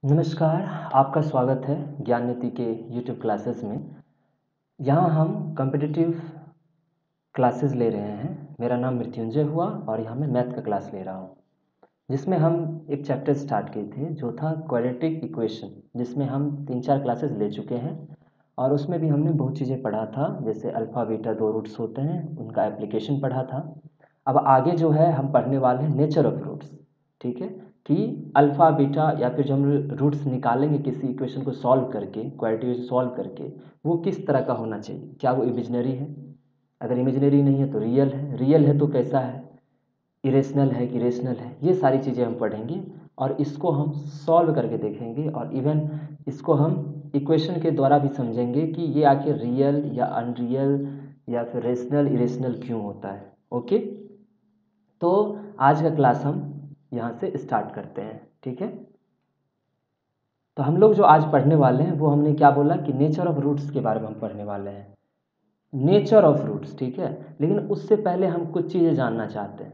नमस्कार, आपका स्वागत है ज्ञान नीति के यूट्यूब क्लासेस में। यहाँ हम कॉम्पिटिटिव क्लासेस ले रहे हैं। मेरा नाम मृत्युंजय हुआ और यहाँ मैं मैथ का क्लास ले रहा हूँ, जिसमें हम एक चैप्टर स्टार्ट किए थे जो था क्वाड्रेटिक इक्वेशन, जिसमें हम 3-4 क्लासेस ले चुके हैं और उसमें भी हमने बहुत चीज़ें पढ़ा था, जैसे अल्फ़ा बीटा 2 रूट्स होते हैं, उनका एप्लीकेशन पढ़ा था। अब आगे जो है हम पढ़ने वाले हैं नेचर ऑफ रूट्स। ठीक है, कि अल्फ़ा बीटा या फिर जो हम रूट्स निकालेंगे किसी इक्वेशन को सॉल्व करके, क्वाड्रेटिक सॉल्व करके, वो किस तरह का होना चाहिए। क्या वो इमेजिनरी है? अगर इमेजिनरी नहीं है तो रियल है, रियल है तो कैसा है, इरेशनल है कि रेशनल है। ये सारी चीज़ें हम पढ़ेंगे और इसको हम सॉल्व करके देखेंगे और इवन इसको हम इक्वेशन के द्वारा भी समझेंगे कि ये आखिर रियल या अनरियल या फिर रेशनल इरेशनल क्यों होता है। ओके, तो आज का क्लास हम यहाँ से स्टार्ट करते हैं। ठीक है, तो हम लोग जो आज पढ़ने वाले हैं वो हमने क्या बोला कि नेचर ऑफ रूट्स के बारे में हम पढ़ने वाले हैं। नेचर ऑफ रूट्स, ठीक है। लेकिन उससे पहले हम कुछ चीज़ें जानना चाहते हैं।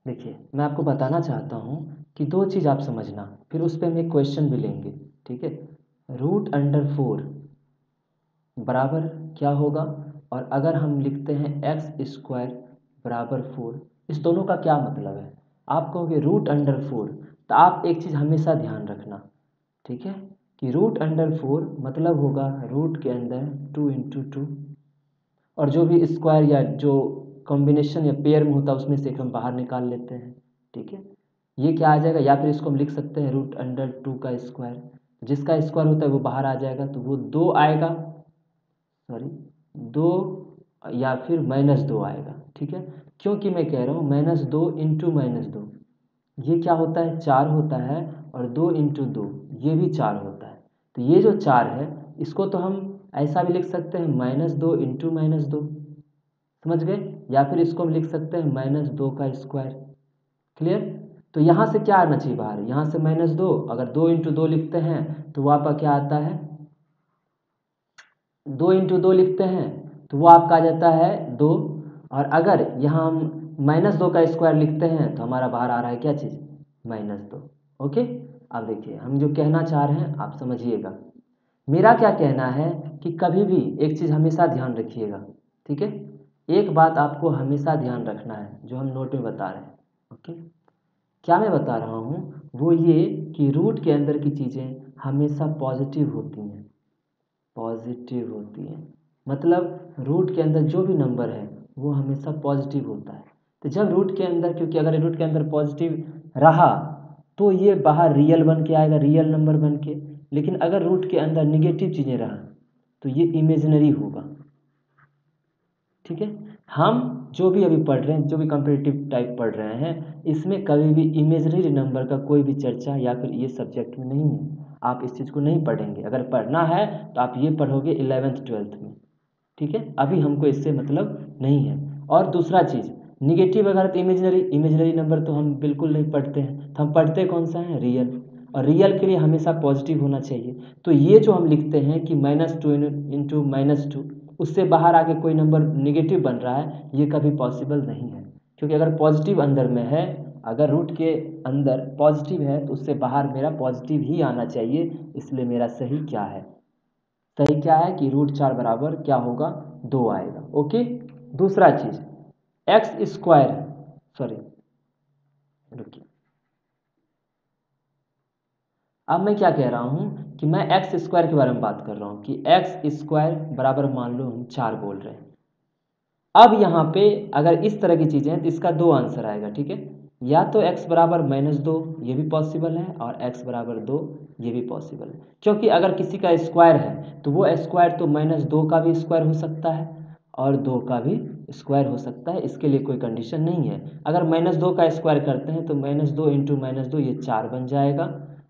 देखिए, मैं आपको बताना चाहता हूँ कि दो चीज़ आप समझना, फिर उस पर हम एक क्वेश्चन भी लेंगे। ठीक है, √4 बराबर क्या होगा, और अगर हम लिखते हैं x² बराबर 4, इस दोनों का क्या मतलब है। आप कहोगे √4, तो आप एक चीज़ हमेशा ध्यान रखना, ठीक है, कि √4 मतलब होगा रूट के अंदर 2 × 2, और जो भी स्क्वायर या जो कॉम्बिनेशन या पेयर में होता है उसमें से एक हम बाहर निकाल लेते हैं। ठीक है, ये क्या आ जाएगा, या फिर इसको हम लिख सकते हैं √2 का स्क्वायर, जिसका स्क्वायर होता है वो बाहर आ जाएगा, तो वो 2 आएगा, सॉरी 2, या फिर -2 आएगा। ठीक है, क्योंकि मैं कह रहा हूँ -2 × -2, ये क्या होता है, 4 होता है, और 2 × 2 ये भी 4 होता है। तो ये जो 4 है इसको तो हम ऐसा भी लिख सकते हैं -2 × -2, समझ गए, या फिर इसको हम लिख सकते हैं -2 का स्क्वायर। क्लियर। तो यहाँ से क्या आना चाहिए बाहर, यहाँ से -2, अगर 2 × 2 लिखते हैं तो वो आपका क्या आता है, 2 × 2 लिखते हैं तो वो आपका आ जाता है 2, और अगर यहाँ हम -2 का स्क्वायर लिखते हैं तो हमारा बाहर आ रहा है क्या चीज़, -2। ओके, अब देखिए हम जो कहना चाह रहे हैं आप समझिएगा। मेरा क्या कहना है कि कभी भी एक चीज़ हमेशा ध्यान रखिएगा। ठीक है, एक बात आपको हमेशा ध्यान रखना है जो हम नोट में बता रहे हैं। ओके, क्या मैं बता रहा हूँ वो ये कि रूट के अंदर की चीज़ें हमेशा पॉजिटिव होती हैं, पॉजिटिव होती हैं, मतलब रूट के अंदर जो भी नंबर है वो हमेशा पॉजिटिव होता है। तो जब रूट के अंदर, क्योंकि अगर रूट के अंदर पॉजिटिव रहा तो ये बाहर रियल बन के आएगा, रियल नंबर बन के। लेकिन अगर रूट के अंदर निगेटिव चीज़ें रहा तो ये इमेजिनरी होगा। ठीक है, हम जो भी अभी पढ़ रहे हैं, जो भी कॉम्पिटिटिव टाइप पढ़ रहे हैं, इसमें कभी भी इमेजिनरी नंबर का कोई भी चर्चा या फिर ये सब्जेक्ट में नहीं है। आप इस चीज़ को नहीं पढ़ेंगे, अगर पढ़ना है तो आप ये पढ़ोगे 11th-12th में। ठीक है, अभी हमको इससे मतलब नहीं है। और दूसरा चीज़, निगेटिव अगर तो इमेजिनरी, इमेजिनरी नंबर तो हम बिल्कुल नहीं पढ़ते हैं, तो हम पढ़ते कौन सा है, रियल, और रियल के लिए हमेशा पॉजिटिव होना चाहिए। तो ये जो हम लिखते हैं कि -2 × -2, उससे बाहर आके कोई नंबर निगेटिव बन रहा है, ये कभी पॉसिबल नहीं है। क्योंकि अगर पॉजिटिव अंदर में है, अगर रूट के अंदर पॉजिटिव है तो उससे बाहर मेरा पॉजिटिव ही आना चाहिए। इसलिए मेरा सही क्या है, सही क्या है कि √4 बराबर क्या होगा, 2 आएगा। ओके, दूसरा चीज़ x², सॉरी रुकिए, अब मैं क्या कह रहा हूँ कि मैं x² के बारे में बात कर रहा हूँ कि x² बराबर मान लो हम 4 बोल रहे हैं। अब यहाँ पे अगर इस तरह की चीज़ें हैं तो इसका 2 आंसर आएगा। ठीक है, या तो x बराबर -2 ये भी पॉसिबल है, और x बराबर 2 ये भी पॉसिबल है। क्योंकि अगर किसी का स्क्वायर है तो वो स्क्वायर तो -2 का भी स्क्वायर हो सकता है और 2 का भी स्क्वायर हो सकता है, इसके लिए कोई कंडीशन नहीं है। अगर -2 का स्क्वायर करते हैं तो -2 × -2 ये 4 बन जाएगा,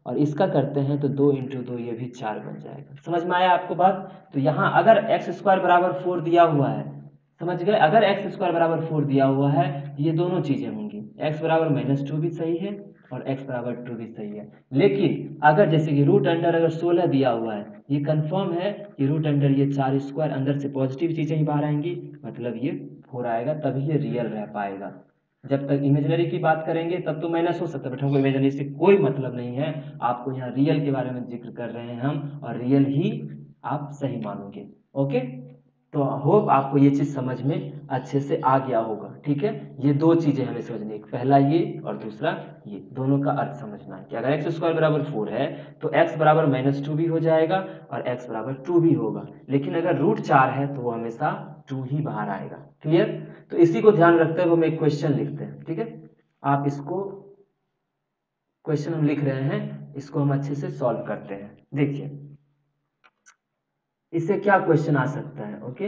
और इसका करते हैं तो 2 × 2 ये भी 4 बन जाएगा। समझ में आया आपको बात। तो यहाँ अगर x² बराबर 4 दिया हुआ है, समझ गए, अगर x² बराबर 4 दिया हुआ है, ये दोनों चीज़ें होंगी, x बराबर -2 भी सही है और x बराबर 2 भी सही है। लेकिन अगर जैसे कि रूट अंडर अगर 16 दिया हुआ है, ये कंफर्म है कि रूट अंडर ये 4² अंदर से पॉजिटिव चीज़ें ही बाहर आएंगी, मतलब ये 4 आएगा, तभी ये रियल रह पाएगा। जब तक इमेजिनरी की बात करेंगे तब तो माइनस हो सकता है, बट हमको इमेजिनरी से कोई मतलब नहीं है। आपको यहाँ रियल के बारे में जिक्र कर रहे हैं हम, और रियल ही आप सही मानोगे। ओके, तो होप आपको ये चीज़ समझ में अच्छे से आ गया होगा। ठीक है, ये दो चीज़ें हमें समझनी है, पहला ये और दूसरा ये, दोनों का अर्थ समझना है कि अगर एक्स स्क्वायर बराबर 4 है तो एक्स बराबर -2 भी हो जाएगा और एक्स बराबर 2 भी होगा, लेकिन अगर √4 है तो वो हमेशा 2 ही बाहर आएगा। क्लियर? तो इसी को ध्यान रखते हुए हम एक क्वेश्चन लिखते हैं। ठीक है, आप इसको, क्वेश्चन हम लिख रहे हैं, इसको हम अच्छे से सॉल्व करते हैं। देखिए इससे क्या क्वेश्चन आ सकता है। ओके,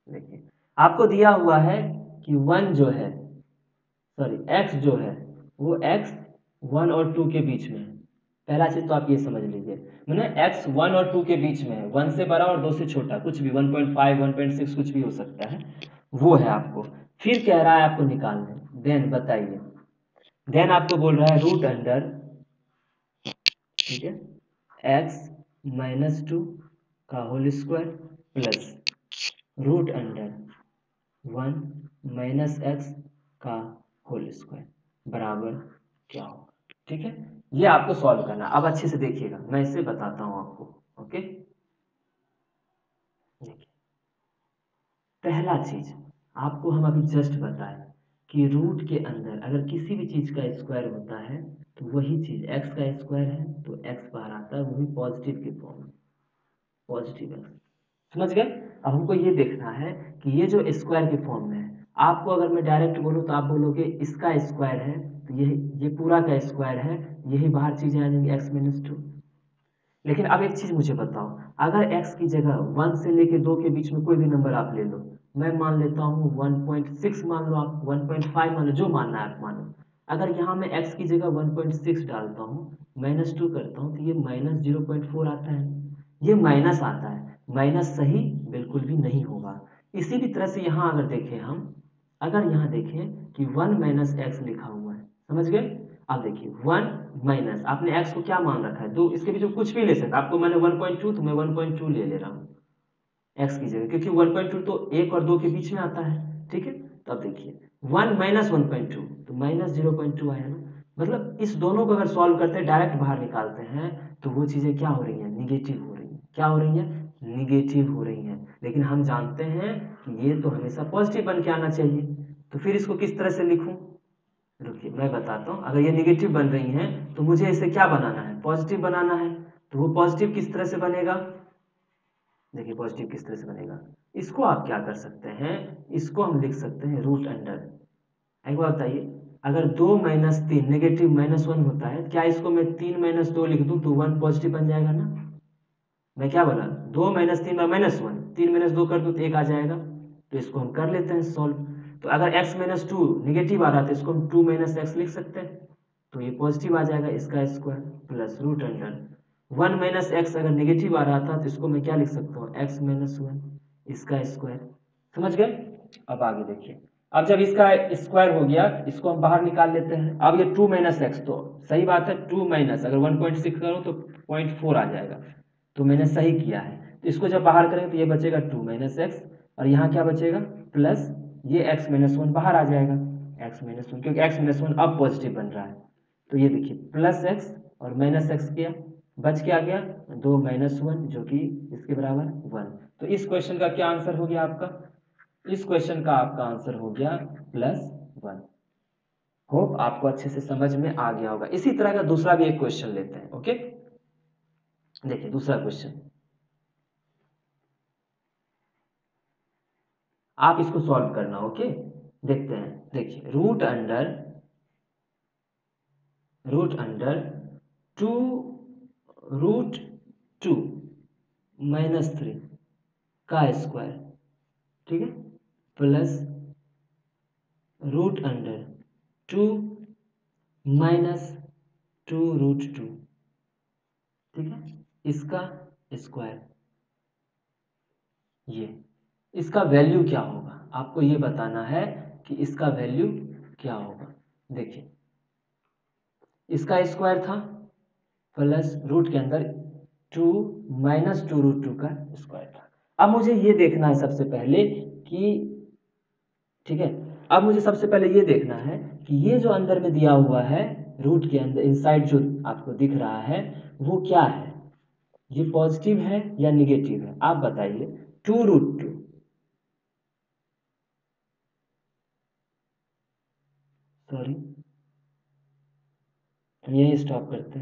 देखिए आपको दिया हुआ है कि 1 जो है, सॉरी x जो है वो x 1 और 2 के बीच में है। पहला चीज तो आप ये समझ लीजिए, मैंने x 1 और 2 के बीच में है, 1 से बड़ा और 2 से छोटा, कुछ भी 1.5 1.6 कुछ भी हो सकता है, वो है आपको। फिर कह रहा है आपको निकालना, देन बताइए, देन आपको बोल रहा है रूट अंडर, ठीक है, x -2 का whole square plus root under 1 -x का होल स्क्वायर बराबर क्या होगा। ठीक है, ये आपको सॉल्व करना। अब अच्छे से देखिएगा, मैं इसे बताता हूं आपको। ओके, देखिए पहला चीज आपको हम अभी जस्ट बताएं कि रूट के अंदर अगर किसी भी चीज का स्क्वायर होता है तो वही चीज x का स्क्वायर है तो x बाहर आता है, वो भी पॉजिटिव के फॉर्म में, पॉजिटिव x। समझ गए? अब हमको ये देखना है कि ये जो स्क्वायर के फॉर्म में है, आपको अगर मैं डायरेक्ट बोलूँ तो आप बोलोगे इसका स्क्वायर है तो ये पूरा का स्क्वायर है, यही बाहर चीजें आ जाएंगी x -2। लेकिन अब एक चीज मुझे बताओ, अगर x की जगह 1 से लेके 2 के बीच में कोई भी नंबर आप ले लो, मैं मान लेता हूँ 1.6 मान लो, आप 1.5 मान लो, जो मानना है आप मानो। अगर यहाँ मैं x की जगह 1.6 डालता हूँ, -2 करता हूँ, तो ये -0.4 आता है, ये माइनस आता है। माइनस सही बिल्कुल भी नहीं होगा। इसी भी तरह से यहाँ अगर देखें हम, अगर यहाँ देखें कि 1 - x लिखा हुआ है, समझ गए? अब देखिए 1 माइनस, आपने x को क्या मान रखा है, 2, इसके बीच में कुछ भी ले सकता, आपको मैंने 1.2 तो मैं 1.2 ले रहा हूँ x की जगह, क्योंकि 1.2 तो 1 और 2 के बीच में आता है। ठीक है, तो अब देखिए 1 - 1.2 तो -0.2 आया ना, मतलब इस दोनों को अगर सॉल्व करते हैं, डायरेक्ट बाहर निकालते हैं, तो वो चीज़ें क्या हो रही हैं, निगेटिव हो रही हैं। क्या हो रही हैं? निगेटिव हो रही हैं। लेकिन हम जानते हैं कि ये तो हमेशा पॉजिटिव बन के आना चाहिए, तो फिर इसको किस तरह से लिखूं? रुकिए मैं बताता हूँ। अगर ये निगेटिव बन रही हैं तो मुझे इसे क्या बनाना है, पॉजिटिव बनाना है। तो वो पॉजिटिव किस तरह से बनेगा? देखिए पॉजिटिव किस तरह से बनेगा, इसको आप क्या कर सकते हैं, इसको हम लिख सकते हैं रूट अंडर। एक बात बताइए, अगर 2 - 3 नेगेटिव -1 होता है, क्या इसको मैं 3 - 2 लिख दूं तो 1 पॉजिटिव बन जाएगा ना? मैं क्या बोला, 2 - 3 -1, 3 - 2 कर दूं तो 1 आ जाएगा। तो इसको हम कर लेते हैं सॉल्व। तो अगर x -2 निगेटिव आ रहा था, इसको हम 2 - x लिख सकते हैं, तो ये पॉजिटिव आ जाएगा, इसका square plus root under 1 - x अगर निगेटिव आ रहा था तो इसको मैं क्या लिख सकता हूँ, x - 1 इसका स्क्वायर। समझ गए? अब आगे देखिए, अब जब इसका स्क्वायर हो गया, इसको हम बाहर निकाल लेते हैं। अब ये 2 - x, तो सही बात है, 2 माइनस अगर 1.6 करो तो 0.4 आ जाएगा, तो मैंने सही किया है। तो इसको जब बाहर करेंगे तो ये बचेगा 2 - x, और यहाँ क्या बचेगा, प्लस ये x - 1 बाहर आ जाएगा, x - 1, क्योंकि x - 1 अब पॉजिटिव बन रहा है। तो ये देखिए प्लस x और -x किया, बच क्या गया, 2 - 1 जो कि इसके बराबर 1। तो इस क्वेश्चन का क्या आंसर हो गया आपका? इस क्वेश्चन का आपका आंसर हो गया +1। होप आपको अच्छे से समझ में आ गया होगा। इसी तरह का दूसरा भी एक क्वेश्चन लेते हैं। ओके, देखिए दूसरा क्वेश्चन, आप इसको सॉल्व करना। ओके, देखते हैं। देखिए रूट अंडर 2 √2 -3 का स्क्वायर, ठीक है, प्लस √2 -2√2, ठीक है, इसका स्क्वायर। ये इसका वैल्यू क्या होगा, आपको ये बताना है कि इसका वैल्यू क्या होगा। देखिए इसका स्क्वायर था, प्लस रूट के अंदर 2 -2√2 का स्क्वायर था। अब मुझे ये देखना है सबसे पहले कि, ठीक है, अब मुझे सबसे पहले ये देखना है कि ये जो अंदर में दिया हुआ है रूट के अंदर इनसाइड जो आपको दिख रहा है वो क्या है, ये पॉजिटिव है या निगेटिव है, आप बताइए। 2√2, सॉरी हम यही स्टॉप करते हैं।